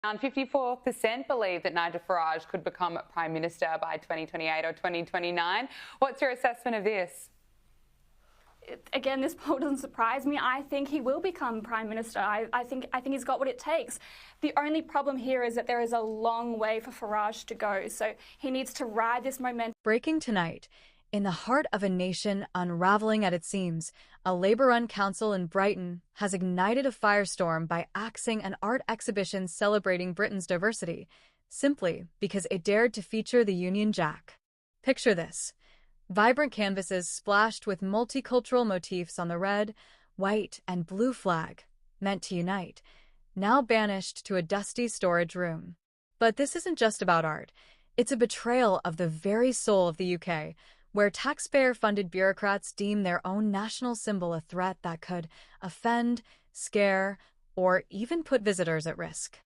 Around 54% believe that Nigel Farage could become Prime Minister by 2028 or 2029. What's your assessment of this? Again, this poll doesn't surprise me. I think he will become Prime Minister. I think he's got what it takes. The only problem here is that there is a long way for Farage to go, so he needs to ride this momentum. Breaking tonight. In the heart of a nation unraveling at its seams, a Labour-run council in Brighton has ignited a firestorm by axing an art exhibition celebrating Britain's diversity, simply because it dared to feature the Union Jack. Picture this. Vibrant canvases splashed with multicultural motifs on the red, white, and blue flag, meant to unite, now banished to a dusty storage room. But this isn't just about art. It's a betrayal of the very soul of the UK, where taxpayer-funded bureaucrats deem their own national symbol a threat that could offend, scare, or even put visitors at risk.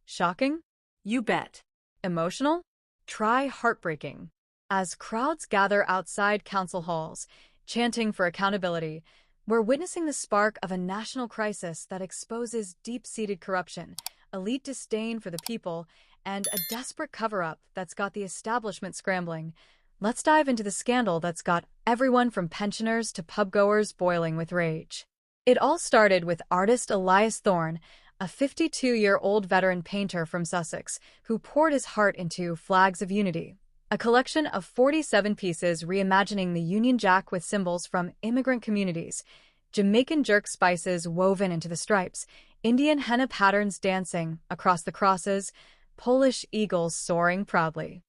Shocking? You bet. Emotional? Try heartbreaking. As crowds gather outside council halls, chanting for accountability, we're witnessing the spark of a national crisis that exposes deep-seated corruption, elite disdain for the people, and a desperate cover-up that's got the establishment scrambling. Let's dive into the scandal that's got everyone from pensioners to pub-goers boiling with rage. It all started with artist Elias Thorne, a 52-year-old veteran painter from Sussex, who poured his heart into Flags of Unity, a collection of 47 pieces reimagining the Union Jack with symbols from immigrant communities, Jamaican jerk spices woven into the stripes, Indian henna patterns dancing across the crosses, Polish eagles soaring proudly.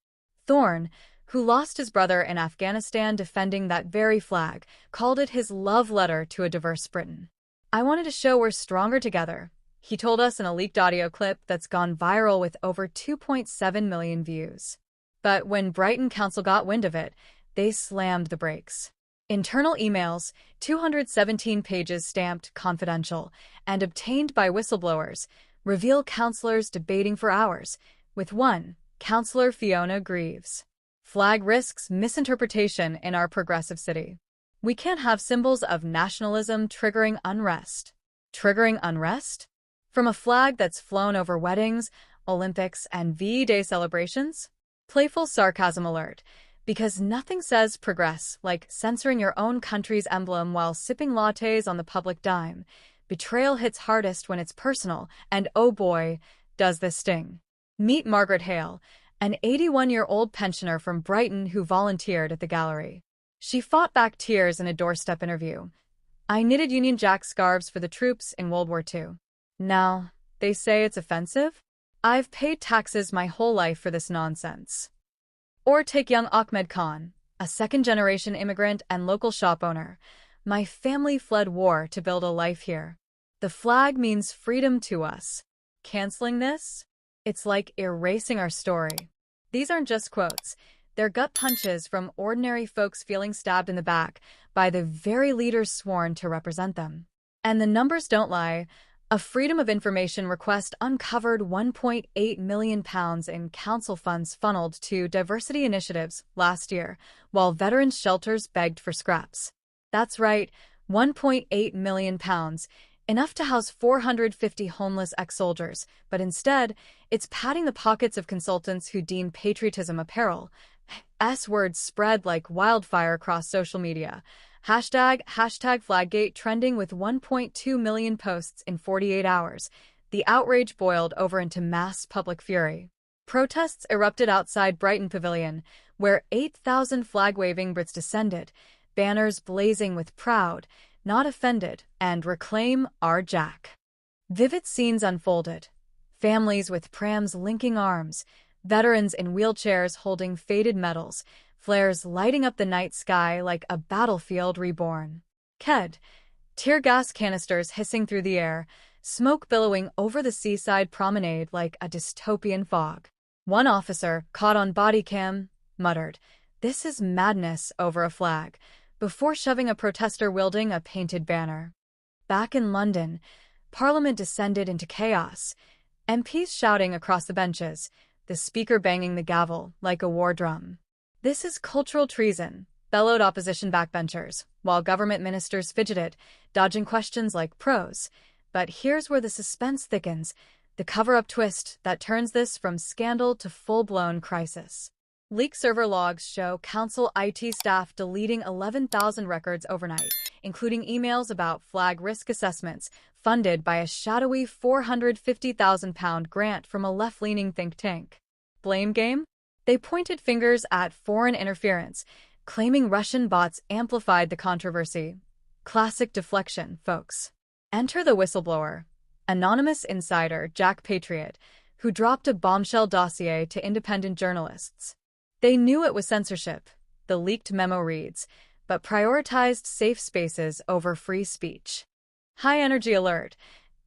Thorne, who lost his brother in Afghanistan defending that very flag, called it his love letter to a diverse Britain. "I wanted to show we're stronger together," he told us in a leaked audio clip that's gone viral with over 2.7 million views. But when Brighton Council got wind of it, they slammed the brakes. Internal emails, 217 pages stamped confidential, and obtained by whistleblowers, reveal councillors debating for hours, with one, Councillor Fiona Grieves. Flag risks misinterpretation in our progressive city. We can't have symbols of nationalism triggering unrest. Triggering unrest? From a flag that's flown over weddings, Olympics, and VE-Day celebrations? Playful sarcasm alert, because nothing says progress like censoring your own country's emblem while sipping lattes on the public dime. Betrayal hits hardest when it's personal, and oh boy, does this sting. Meet Margaret Hale, an 81-year-old pensioner from Brighton who volunteered at the gallery. She fought back tears in a doorstep interview. "I knitted Union Jack scarves for the troops in World War II. Now, they say it's offensive? I've paid taxes my whole life for this nonsense." Or take young Ahmed Khan, a second-generation immigrant and local shop owner. "My family fled war to build a life here. The flag means freedom to us. Canceling this? It's like erasing our story." These aren't just quotes. They're gut punches from ordinary folks feeling stabbed in the back by the very leaders sworn to represent them. And the numbers don't lie. A Freedom of Information request uncovered £1.8 million in council funds funneled to diversity initiatives last year, while veterans' shelters begged for scraps. That's right, £1.8 million. Enough to house 450 homeless ex-soldiers, but instead, it's padding the pockets of consultants who deem patriotism a peril. S-words spread like wildfire across social media. Hashtag Flaggate trending with 1.2 million posts in 48 hours. The outrage boiled over into mass public fury. Protests erupted outside Brighton Pavilion, where 8,000 flag-waving Brits descended, banners blazing with proud, not offended, and reclaim our Jack. Vivid scenes unfolded. Families with prams linking arms, veterans in wheelchairs holding faded medals, flares lighting up the night sky like a battlefield reborn. Tear gas canisters hissing through the air, smoke billowing over the seaside promenade like a dystopian fog. One officer, caught on body cam, muttered, "This is madness," over a flag, before shoving a protester wielding a painted banner. Back in London, Parliament descended into chaos, MPs shouting across the benches, the speaker banging the gavel like a war drum. "This is cultural treason," bellowed opposition backbenchers, while government ministers fidgeted, dodging questions like pros. But here's where the suspense thickens. the cover-up twist that turns this from scandal to full-blown crisis. Leaked server logs show council IT staff deleting 11,000 records overnight, including emails about flag risk assessments funded by a shadowy £450,000 grant from a left-leaning think tank. Blame game? They pointed fingers at foreign interference, claiming Russian bots amplified the controversy. Classic deflection, folks. Enter the whistleblower, anonymous insider Jack Patriot, who dropped a bombshell dossier to independent journalists. They knew it was censorship, the leaked memo reads, but prioritized safe spaces over free speech. High energy alert.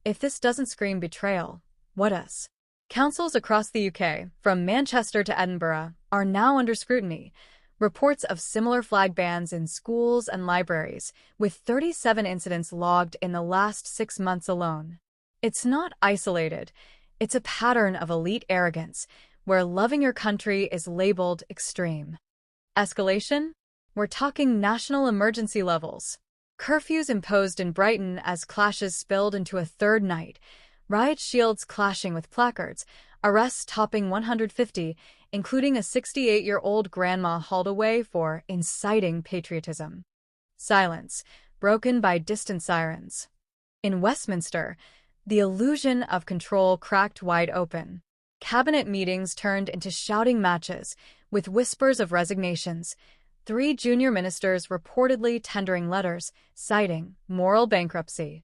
If this doesn't scream betrayal, what does? Councils across the UK, from Manchester to Edinburgh, are now under scrutiny. Reports of similar flag bans in schools and libraries, with 37 incidents logged in the last 6 months alone. It's not isolated. It's a pattern of elite arrogance, where loving your country is labeled extreme. Escalation? We're talking national emergency levels. Curfews imposed in Brighton as clashes spilled into a third night, riot shields clashing with placards, arrests topping 150, including a 68-year-old grandma hauled away for inciting patriotism. Silence, broken by distant sirens. In Westminster, the illusion of control cracked wide open. Cabinet meetings turned into shouting matches, with whispers of resignations. 3 junior ministers reportedly tendering letters, citing moral bankruptcy.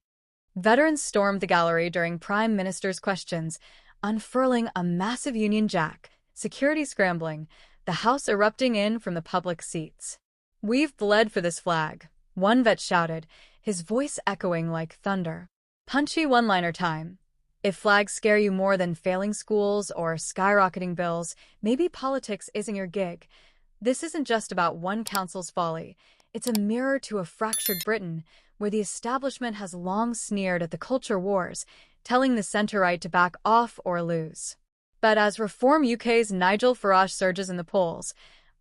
Veterans stormed the gallery during Prime Minister's questions, unfurling a massive Union Jack, security scrambling, the House erupting in from the public seats. "We've bled for this flag," one vet shouted, his voice echoing like thunder. Punchy one-liner time. If flags scare you more than failing schools or skyrocketing bills, maybe politics isn't your gig. This isn't just about one council's folly. It's a mirror to a fractured Britain, where the establishment has long sneered at the culture wars, telling the centre-right to back off or lose. But as Reform UK's Nigel Farage surges in the polls,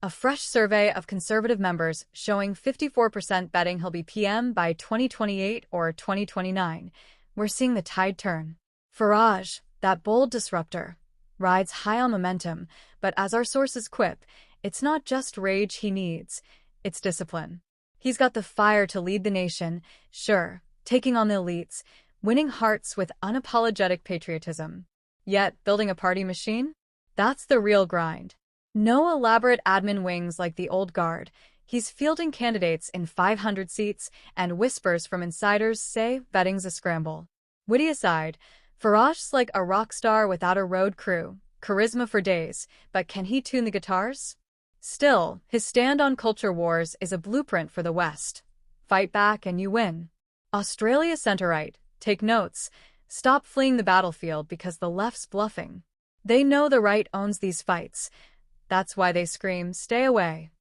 a fresh survey of Conservative members showing 54% betting he'll be PM by 2028 or 2029, we're seeing the tide turn. Farage, that bold disruptor, rides high on momentum, but as our sources quip, it's not just rage he needs, it's discipline. He's got the fire to lead the nation, sure, taking on the elites, winning hearts with unapologetic patriotism. Yet, building a party machine? That's the real grind. No elaborate admin wings like the old guard. He's fielding candidates in 500 seats, and whispers from insiders say betting's a scramble. Witty aside, Farage's like a rock star without a road crew, charisma for days, but can he tune the guitars? Still, his stand on culture wars is a blueprint for the West. Fight back and you win. Australia centre-right, take notes. Stop fleeing the battlefield because the left's bluffing. They know the right owns these fights. That's why they scream, stay away.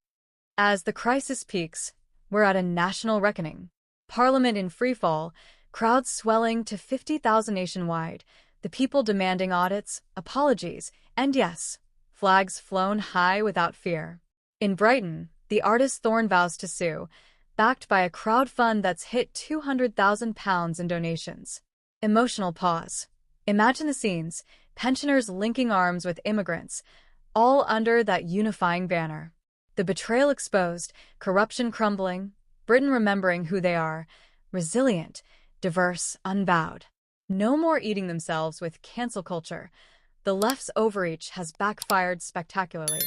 As the crisis peaks, we're at a national reckoning. Parliament in freefall, crowds swelling to 50,000 nationwide, the people demanding audits, apologies, and yes, flags flown high without fear. In Brighton, the artist Thorne vows to sue, backed by a crowdfund that's hit £200,000 in donations. Emotional pause. Imagine the scenes, pensioners linking arms with immigrants, all under that unifying banner. The betrayal exposed, corruption crumbling, Britain remembering who they are, resilient, diverse, unbowed. No more eating themselves with cancel culture. The left's overreach has backfired spectacularly.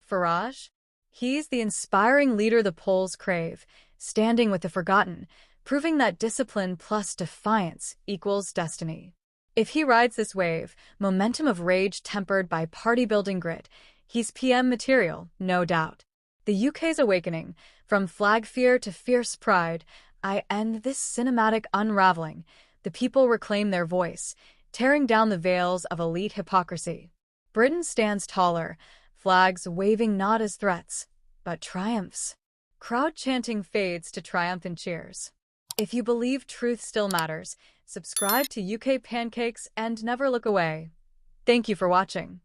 Farage? He's the inspiring leader the polls crave, standing with the forgotten, proving that discipline plus defiance equals destiny. If he rides this wave, momentum of rage tempered by party-building grit, he's PM material, no doubt. The UK's awakening, from flag fear to fierce pride, I end this cinematic unraveling. The people reclaim their voice, tearing down the veils of elite hypocrisy. Britain stands taller, flags waving not as threats, but triumphs. Crowd chanting fades to triumphant cheers. If you believe truth still matters, subscribe to UK Pancakes and never look away. Thank you for watching.